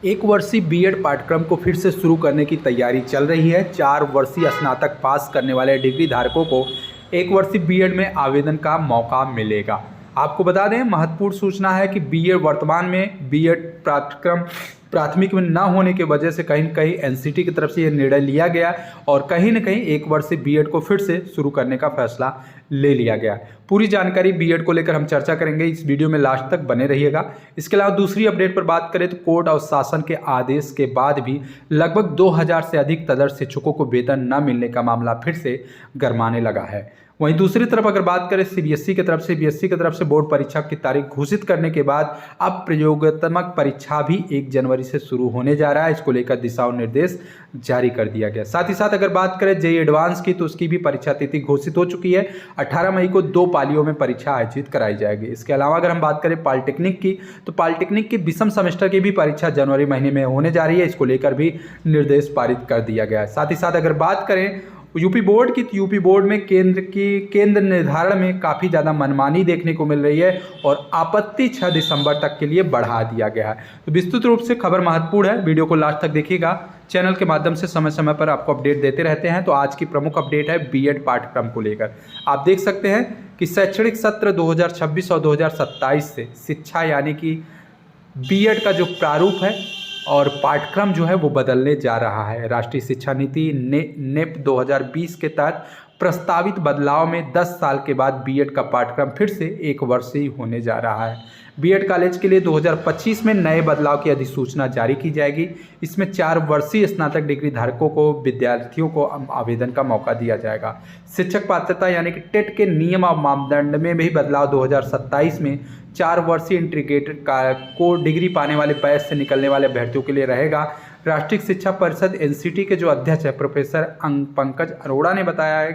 एक वर्षीय बीएड पाठ्यक्रम को फिर से शुरू करने की तैयारी चल रही है। 4 वर्षीय स्नातक पास करने वाले डिग्री धारकों को एक वर्षीय बीएड में आवेदन का मौका मिलेगा। आपको बता दें, महत्वपूर्ण सूचना है कि बीएड वर्तमान में बीएड पाठ्यक्रम प्राथमिक में न होने की वजह से कहीं न कहीं एनसीटी की तरफ से यह निर्णय लिया गया और कहीं न कहीं एक वर्षीय बीएड को फिर से शुरू करने का फैसला ले लिया गया। पूरी जानकारी बीएड को लेकर हम चर्चा करेंगे, इस वीडियो में लास्ट तक बने रहिएगा। इसके अलावा दूसरी अपडेट पर बात करें तो कोर्ट और शासन के आदेश के बाद भी लगभग 2000 से अधिक तदर्थ शिक्षकों को वेतन न मिलने का मामला फिर से गरमाने लगा है। वहीं दूसरी तरफ अगर बात करें सीबीएसई की तरफ से बोर्ड परीक्षा की तारीख घोषित करने के बाद अब प्रयोगात्मक परीक्षा भी 1 जनवरी से शुरू होने जा रहा है। इसको लेकर दिशा निर्देश जारी कर दिया गया। साथ ही साथ अगर बात करें जेईई एडवांस की तो उसकी भी परीक्षा तिथि घोषित हो चुकी है। 18 मई को 2 पालियों में परीक्षा आयोजित कराई जाएगी। इसके अलावा अगर हम बात करें पॉलिटेक्निक की तो पॉलिटेक्निक की विषम सेमेस्टर की भी परीक्षा जनवरी महीने में होने जा रही है। इसको लेकर भी निर्देश पारित कर दिया गया है। साथ ही साथ अगर बात करें यूपी बोर्ड की तो यूपी बोर्ड में केंद्र निर्धारण में काफ़ी ज़्यादा मनमानी देखने को मिल रही है और आपत्ति 6 दिसंबर तक के लिए बढ़ा दिया गया है। तो विस्तृत रूप से खबर महत्वपूर्ण है, वीडियो को लास्ट तक देखिएगा। चैनल के माध्यम से समय समय पर आपको अपडेट देते रहते हैं। तो आज की प्रमुख अपडेट है बीएड पाठ्यक्रम को लेकर। आप देख सकते हैं कि शैक्षणिक सत्र 2026 और 2027 से शिक्षा यानी कि बीएड का जो प्रारूप है और पाठ्यक्रम जो है वो बदलने जा रहा है। राष्ट्रीय शिक्षा नीति नेप 2020 के तहत प्रस्तावित बदलाव में 10 साल के बाद बीएड का पाठ्यक्रम फिर से 1 वर्षीय होने जा रहा है। बीएड कॉलेज के लिए 2025 में नए बदलाव की अधिसूचना जारी की जाएगी। इसमें 4 वर्षीय स्नातक डिग्री धारकों को विद्यार्थियों को आवेदन का मौका दिया जाएगा। शिक्षक पात्रता यानी कि टेट के नियम और मापदंड में भी बदलाव 2027 में 4 वर्षीय इंटीग्रेटेड को डिग्री पाने वाले बैच से निकलने वाले अभ्यर्थियों के लिए रहेगा। राष्ट्रीय शिक्षा परिषद एनसीटी के जो अध्यक्ष है प्रोफेसर पंकज अरोड़ा ने बताया है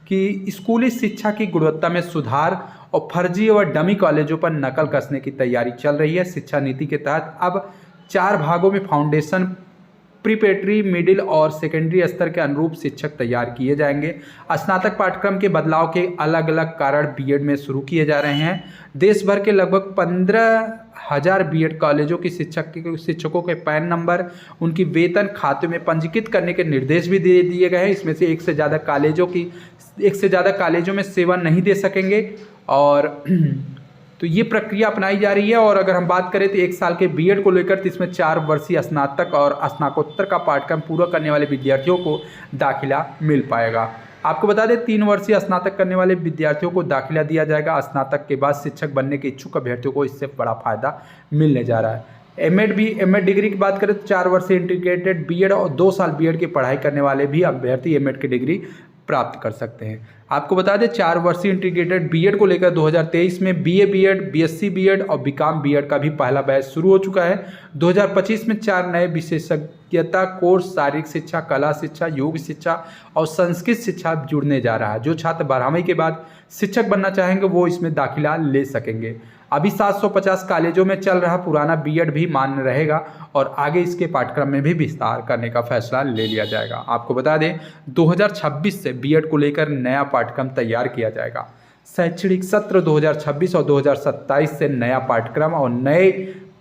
कि स्कूली शिक्षा की गुणवत्ता में सुधार और फर्जी व डमी कॉलेजों पर नकल कसने की तैयारी चल रही है। शिक्षा नीति के तहत अब 4 भागों में फाउंडेशन, प्रीपेटरी, मिडिल और सेकेंडरी स्तर के अनुरूप शिक्षक तैयार किए जाएंगे। स्नातक पाठ्यक्रम के बदलाव के अलग अलग कारण बीएड में शुरू किए जा रहे हैं। देश भर के लगभग 15,000 बीएड कॉलेजों की शिक्षकों के पैन नंबर, उनकी वेतन खाते में पंजीकृत करने के निर्देश भी दे दिए गए हैं। इसमें से एक से ज़्यादा कॉलेजों में सेवा नहीं दे सकेंगे और तो ये प्रक्रिया अपनाई जा रही है। और अगर हम बात करें तो 1 साल के बीएड को लेकर तो इसमें 4 वर्षीय स्नातक और स्नातकोत्तर का पाठ्यक्रम पूरा करने वाले विद्यार्थियों को दाखिला मिल पाएगा। आपको बता दें 3 वर्षीय स्नातक करने वाले विद्यार्थियों को दाखिला दिया जाएगा। स्नातक के बाद शिक्षक बनने के इच्छुक अभ्यर्थियों को इससे बड़ा फायदा मिलने जा रहा है। एमएड डिग्री की बात करें तो 4 वर्षीय इंटीग्रेटेड बीएड और 2 साल बीएड की पढ़ाई करने वाले भी अभ्यर्थी एमएड की डिग्री प्राप्त कर सकते हैं। आपको बता दें 4 वर्षीय इंटीग्रेटेड बीएड को लेकर 2023 में बीए बीएड, बीएससी बीएड और बीकॉम बीएड का भी पहला बैच शुरू हो चुका है। 2025 में 4 नए विशेषज्ञता कोर्स शारीरिक शिक्षा, कला शिक्षा, योग शिक्षा और संस्कृत शिक्षा जुड़ने जा रहा है। जो छात्र 12वीं के बाद शिक्षक बनना चाहेंगे वो इसमें दाखिला ले सकेंगे। अभी 750 कॉलेजों में चल रहा पुराना बीएड भी मान्य रहेगा और आगे इसके पाठ्यक्रम में भी विस्तार करने का फैसला ले लिया जाएगा। आपको बता दें 2026 से बीएड को लेकर नया पाठ्यक्रम तैयार किया जाएगा। शैक्षणिक सत्र 2026 और 2027 से नया पाठ्यक्रम और नए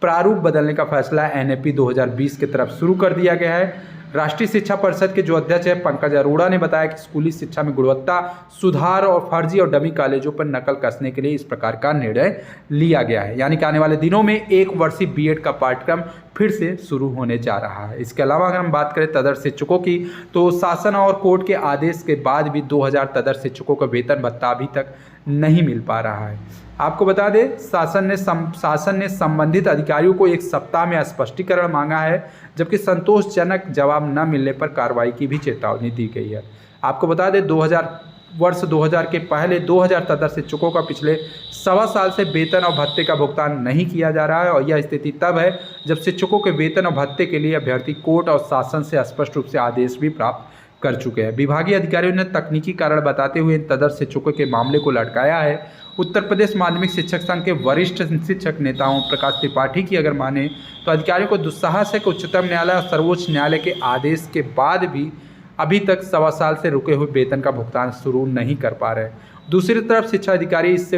प्रारूप बदलने का फैसला एनएपी 2020 की तरफ शुरू कर दिया गया है। राष्ट्रीय शिक्षा परिषद के जो अध्यक्ष है पंकज अरोड़ा ने बताया कि स्कूली शिक्षा में गुणवत्ता सुधार और फर्जी और डमी कॉलेजों पर नकल कसने के लिए इस प्रकार का निर्णय लिया गया है। यानी कि आने वाले दिनों में 1 वर्षीय बीएड का पाठ्यक्रम फिर से शुरू होने जा रहा है। इसके अलावा अगर हम बात करें तदर्थ शिक्षकों की तो शासन और कोर्ट के आदेश के बाद भी 2000 तदर्थ शिक्षकों का वेतन भत्ता अभी तक नहीं मिल पा रहा है। आपको बता दें शासन ने संबंधित अधिकारियों को 1 सप्ताह में स्पष्टीकरण मांगा है, जबकि संतोषजनक जवाब न मिलने पर कार्रवाई की भी चेतावनी दी गई है। आपको बता दें 2000 के पहले 2000 तदर्थ शिक्षकों का पिछले 1.25 साल से वेतन और भत्ते का भुगतान नहीं किया जा रहा है और यह स्थिति तब है जब शिक्षकों के वेतन और भत्ते के लिए अभ्यर्थी कोर्ट और शासन से स्पष्ट रूप से आदेश भी प्राप्त कर चुके हैं। विभागीय अधिकारियों ने तकनीकी कारण बताते हुए इन तदर्थ शिक्षकों के मामले को लटकाया है। उत्तर प्रदेश माध्यमिक शिक्षक संघ के वरिष्ठ शिक्षक नेताओं प्रकाश त्रिपाठी की अगर माने तो अधिकारियों को दुस्साहस है कि उच्चतम न्यायालय और सर्वोच्च न्यायालय के आदेश के बाद भी अभी तक 1.25 साल से रुके हुए वेतन का भुगतान शुरू नहीं कर पा रहे। दूसरी तरफ शिक्षा अधिकारी इससे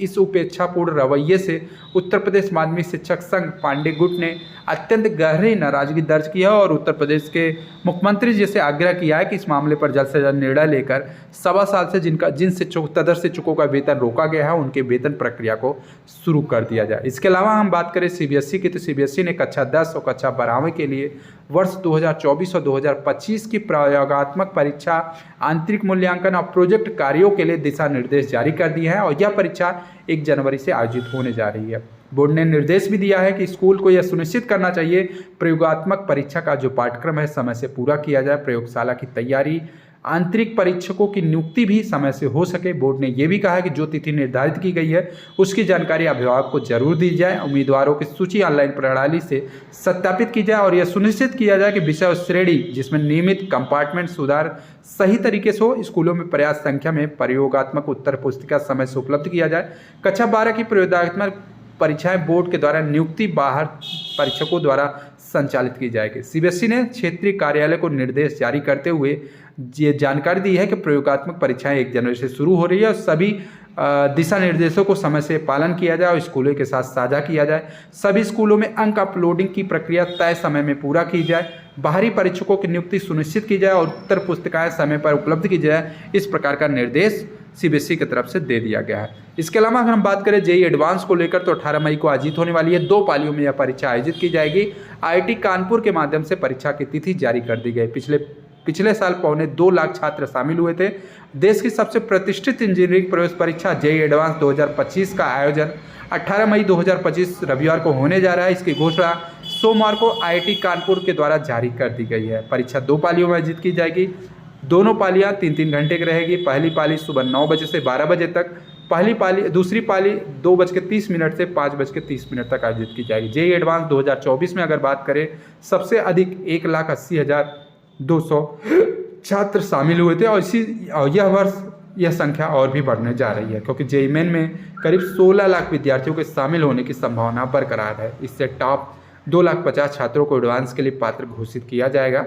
इस उपेक्षापूर्ण रवैये से उत्तर प्रदेश माध्यमिक शिक्षक संघ पांडे गुट ने अत्यंत गहरी नाराजगी दर्ज की है और उत्तर प्रदेश के मुख्यमंत्री जी से आग्रह किया है कि इस मामले पर जल्द से जल्द निर्णय लेकर 1.25 साल से जिन शिक्षकों तदर्थ शिक्षकों का वेतन रोका गया है उनके वेतन प्रक्रिया को शुरू कर दिया जाए। इसके अलावा हम बात करें सीबीएसई की, तो सीबीएसई ने कक्षा 10 और कक्षा 12 के लिए वर्ष 2024 और 2025 की प्रयोगात्मक परीक्षा, आंतरिक मूल्यांकन और प्रोजेक्ट कार्यों के लिए दिशा निर्देश जारी कर दिए हैं और यह परीक्षा 1 जनवरी से आयोजित होने जा रही है। बोर्ड ने निर्देश भी दिया है कि स्कूल को यह सुनिश्चित करना चाहिए प्रयोगात्मक परीक्षा का जो पाठ्यक्रम है समय से पूरा किया जाए, प्रयोगशाला की तैयारी, आंतरिक परीक्षकों की नियुक्ति भी समय से हो सके। बोर्ड ने यह भी कहा है कि जो तिथि निर्धारित की गई है उसकी जानकारी अभिभावक को जरूर दी जाए, उम्मीदवारों की सूची ऑनलाइन प्रणाली से सत्यापित की जाए और यह सुनिश्चित किया जाए कि विषय और श्रेणी जिसमें नियमित कंपार्टमेंट सुधार सही तरीके से हो। स्कूलों में पर्याप्त संख्या में प्रयोगात्मक उत्तर पुस्तिका समय से उपलब्ध किया जाए। कक्षा 12 की प्रयोगात्मक परीक्षाएं बोर्ड के द्वारा नियुक्ति बाहर परीक्षकों द्वारा संचालित की जाएगी। सीबीएसई ने क्षेत्रीय कार्यालय को निर्देश जारी करते हुए ये जानकारी दी है कि प्रयोगात्मक परीक्षाएं 1 जनवरी से शुरू हो रही है और सभी दिशा निर्देशों को समय से पालन किया जाए और स्कूलों के साथ साझा किया जाए। सभी स्कूलों में अंक अपलोडिंग की प्रक्रिया तय समय में पूरा की जाए, बाहरी परीक्षकों की नियुक्ति सुनिश्चित की जाए और उत्तर पुस्तिकाएं समय पर उपलब्ध की जाए। इस प्रकार का निर्देश सीबीएसई की तरफ से दे दिया गया है। इसके अलावा अगर हम बात करें जेईई एडवांस को लेकर, तो 18 मई को आयोजित होने वाली है। 2 पालियों में यह परीक्षा आयोजित की जाएगी। आईआईटी कानपुर के माध्यम से परीक्षा की तिथि जारी कर दी गई। पिछले साल 2.25 लाख छात्र शामिल हुए थे। देश की सबसे प्रतिष्ठित इंजीनियरिंग प्रवेश परीक्षा जेईई एडवांस 2025 का आयोजन 18 मई 2025 रविवार को होने जा रहा है। इसकी घोषणा सोमवार को आईआईटी कानपुर के द्वारा जारी कर दी गई है। परीक्षा 2 पालियों में आयोजित की जाएगी। दोनों पालियां 3-3 घंटे की रहेगी। पहली पाली सुबह 9 बजे से 12 बजे तक, दूसरी पाली 2:30 से 5:30 तक आयोजित की जाएगी। जेईई एडवांस 2024 में अगर बात करें, सबसे अधिक 1,80,200 छात्र शामिल हुए थे और यह वर्ष यह संख्या और भी बढ़ने जा रही है क्योंकि जेईई मेन में करीब 16 लाख विद्यार्थियों के शामिल होने की संभावना बरकरार है। इससे टॉप 2,50,000 छात्रों को एडवांस के लिए पात्र घोषित किया जाएगा।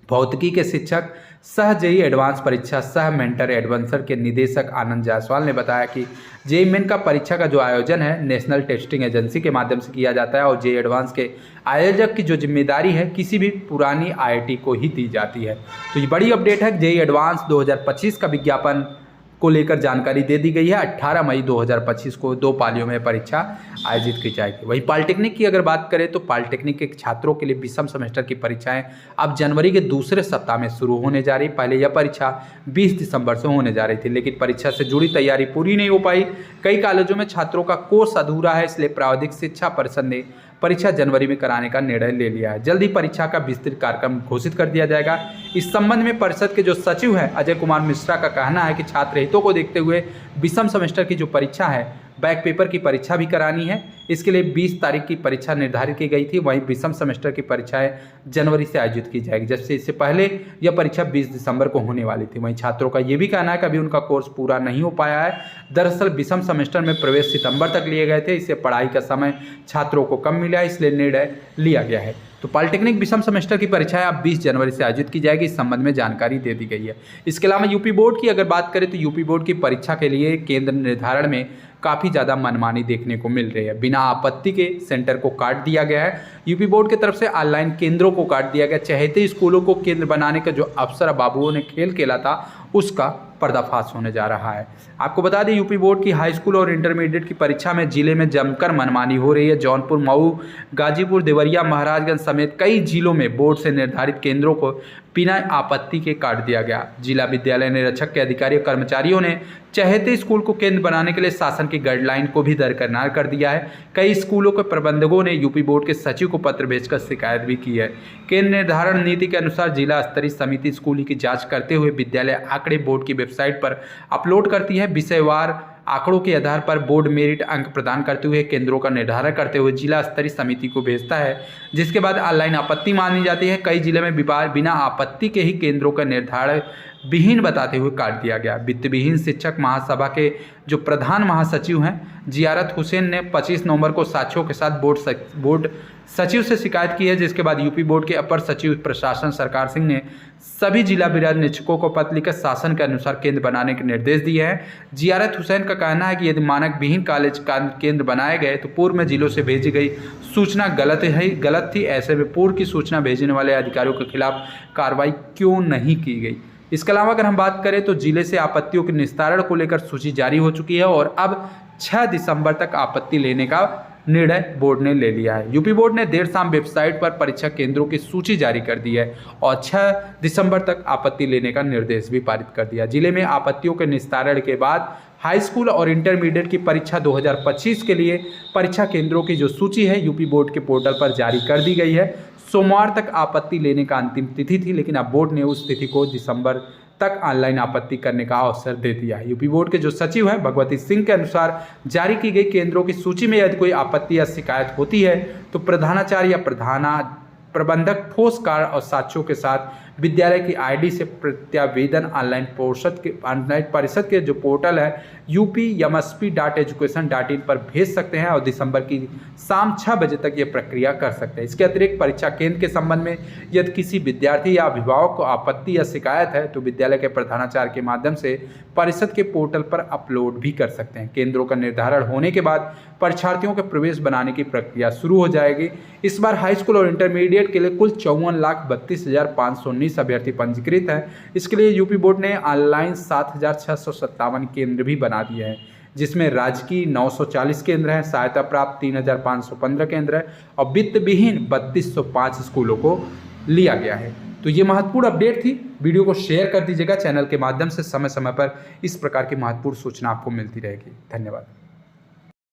भौतिकी के शिक्षक सह जेईई एडवांस परीक्षा सह मेंटर एडवांसर के निदेशक आनंद जायसवाल ने बताया कि जेईई मेन का परीक्षा का जो आयोजन है नेशनल टेस्टिंग एजेंसी के माध्यम से किया जाता है और जेईई एडवांस के आयोजक की जो जिम्मेदारी है किसी भी पुरानी आईआईटी को ही दी जाती है। तो ये बड़ी अपडेट है। जेईई एडवांस 2025 का विज्ञापन को लेकर जानकारी दे दी गई है। 18 मई 2025 को 2 पालियों में परीक्षा आयोजित की जाएगी। वहीं पॉलिटेक्निक की अगर बात करें तो पॉलिटेक्निक के छात्रों के लिए विषम सेमेस्टर की परीक्षाएं अब जनवरी के दूसरे सप्ताह में शुरू होने जा रही। पहले यह परीक्षा 20 दिसंबर से होने जा रही थी, लेकिन परीक्षा से जुड़ी तैयारी पूरी नहीं हो पाई। कई कॉलेजों में छात्रों का कोर्स अधूरा है, इसलिए प्राविधिक शिक्षा परिषद ने परीक्षा जनवरी में कराने का निर्णय ले लिया है। जल्द ही परीक्षा का विस्तृत कार्यक्रम घोषित कर दिया जाएगा। इस संबंध में परिषद के जो सचिव हैं अजय कुमार मिश्रा का कहना है कि छात्र हितों को देखते हुए विषम सेमेस्टर की जो परीक्षा है बैक पेपर की परीक्षा भी करानी है। इसके लिए 20 तारीख की परीक्षा निर्धारित की गई थी। वहीं विषम सेमेस्टर की परीक्षाएं जनवरी से आयोजित की जाएगी, जबकि इससे पहले यह परीक्षा 20 दिसंबर को होने वाली थी। वहीं छात्रों का यह भी कहना है कि अभी उनका कोर्स पूरा नहीं हो पाया है। दरअसल विषम सेमेस्टर में प्रवेश सितंबर तक लिए गए थे, इससे पढ़ाई का समय छात्रों को कम मिला, इसलिए निर्णय लिया गया है। तो पॉलिटेक्निक विषम सेमेस्टर की परीक्षाएं अब 20 जनवरी से आयोजित की जाएगी। इस संबंध में जानकारी दे दी गई है। इसके अलावा यूपी बोर्ड की अगर बात करें तो यूपी बोर्ड की परीक्षा के लिए केंद्र निर्धारण में काफ़ी ज़्यादा मनमानी देखने को मिल रही है। बिना आपत्ति के सेंटर को काट दिया गया है। यूपी बोर्ड की तरफ से ऑनलाइन केंद्रों को काट दिया गया। चहेते स्कूलों को केंद्र बनाने का जो अफसर बाबुओं ने खेल खेला था उसका पर्दाफाश होने जा रहा है। आपको बता दें यूपी बोर्ड की हाई स्कूल और इंटरमीडिएट की परीक्षा में जिले में जमकर मनमानी हो रही है। जौनपुर, मऊ, गाजीपुर, देवरिया, महाराजगंज समेत कई जिलों में बोर्ड से निर्धारित केंद्रों को बिना आपत्ति के काट दिया गया। जिला विद्यालय निरीक्षक के अधिकारी और कर्मचारियों ने चहेते स्कूल को केंद्र बनाने के लिए शासन की गाइडलाइन को भी दरकिनार कर दिया है। कई स्कूलों के प्रबंधकों ने यूपी बोर्ड के सचिव को पत्र भेजकर शिकायत भी की है। केंद्र निर्धारण नीति के अनुसार जिला स्तरीय समिति स्कूल की जांच करते हुए विद्यालय आंकड़े बोर्ड की वेबसाइट पर अपलोड करती है। विषयवार आंकड़ों के आधार पर बोर्ड मेरिट अंक प्रदान करते हुए केंद्रों का निर्धारण करते हुए जिला स्तरीय समिति को भेजता है, जिसके बाद ऑनलाइन आपत्ति मानी जाती है। कई जिले में बिना आपत्ति के ही केंद्रों का निर्धारण विहीन बताते हुए काट दिया गया। वित्त विहीन शिक्षक महासभा के जो प्रधान महासचिव हैं जियारत हुसैन ने 25 नवंबर को साथियों के साथ बोर्ड सचिव से शिकायत की है, जिसके बाद यूपी बोर्ड के अपर सचिव प्रशासन सरकार सिंह ने सभी जिला विराज निरीक्षकों को पत्र लिखकर शासन के अनुसार केंद्र बनाने के निर्देश दिए हैं। जियारत हुसैन का कहना है कि यदि मानक विहीन कॉलेज केंद्र बनाए गए तो पूर्व में जिलों से भेजी गई सूचना गलत थी। ऐसे में पूर्व की सूचना भेजने वाले अधिकारियों के खिलाफ कार्रवाई क्यों नहीं की गई। इसके अलावा अगर हम बात करें तो जिले से आपत्तियों के निस्तारण को लेकर सूची जारी हो चुकी है और अब 6 दिसंबर तक आपत्ति लेने का निर्णय बोर्ड ने ले लिया है। यूपी बोर्ड ने देर शाम वेबसाइट पर परीक्षा केंद्रों की सूची जारी कर दी है और 6 दिसंबर तक आपत्ति लेने का निर्देश भी पारित कर दिया। जिले में आपत्तियों के निस्तारण के बाद हाई स्कूल और इंटरमीडिएट की परीक्षा 2025 के लिए परीक्षा केंद्रों की जो सूची है यूपी बोर्ड के पोर्टल पर जारी कर दी गई है। सोमवार तक आपत्ति लेने का अंतिम तिथि थी, लेकिन अब बोर्ड ने उस तिथि को दिसंबर तक ऑनलाइन आपत्ति करने का अवसर दे दिया है। यूपी बोर्ड के जो सचिव हैं भगवती सिंह के अनुसार जारी की गई केंद्रों की सूची में यदि कोई आपत्ति या शिकायत होती है तो प्रधानाचार्य या प्रबंधक ठोस कार्य और साक्ष्यों के साथ विद्यालय की आईडी से प्रत्यावेदन ऑनलाइन परिषद के जो पोर्टल है upmsp.education.in पर भेज सकते हैं और दिसंबर की शाम 6 बजे तक ये प्रक्रिया कर सकते हैं। इसके अतिरिक्त परीक्षा केंद्र के संबंध में यदि किसी विद्यार्थी या अभिभावक को आपत्ति या शिकायत है तो विद्यालय के प्रधानाचार्य के माध्यम से परिषद के पोर्टल पर अपलोड भी कर सकते हैं। केंद्रों का निर्धारण होने के बाद परीक्षार्थियों के प्रवेश बनाने की प्रक्रिया शुरू हो जाएगी। इस बार हाई स्कूल और इंटरमीडिएट के लिए कुल 54,32,519 अभ्यर्थी पंजीकृत हैं। इसके लिए यूपी बोर्ड ने ऑनलाइन 7,657 केंद्र भी बना दिए हैं, जिसमें राजकीय 940 केंद्र हैं, सहायता प्राप्त 3,515 केंद्र है और वित्त विहीन 3205 स्कूलों को लिया गया है। तो ये महत्वपूर्ण अपडेट थी। वीडियो को शेयर कर दीजिएगा। चैनल के माध्यम से समय समय पर इस प्रकार की महत्वपूर्ण सूचना आपको मिलती रहेगी। धन्यवाद।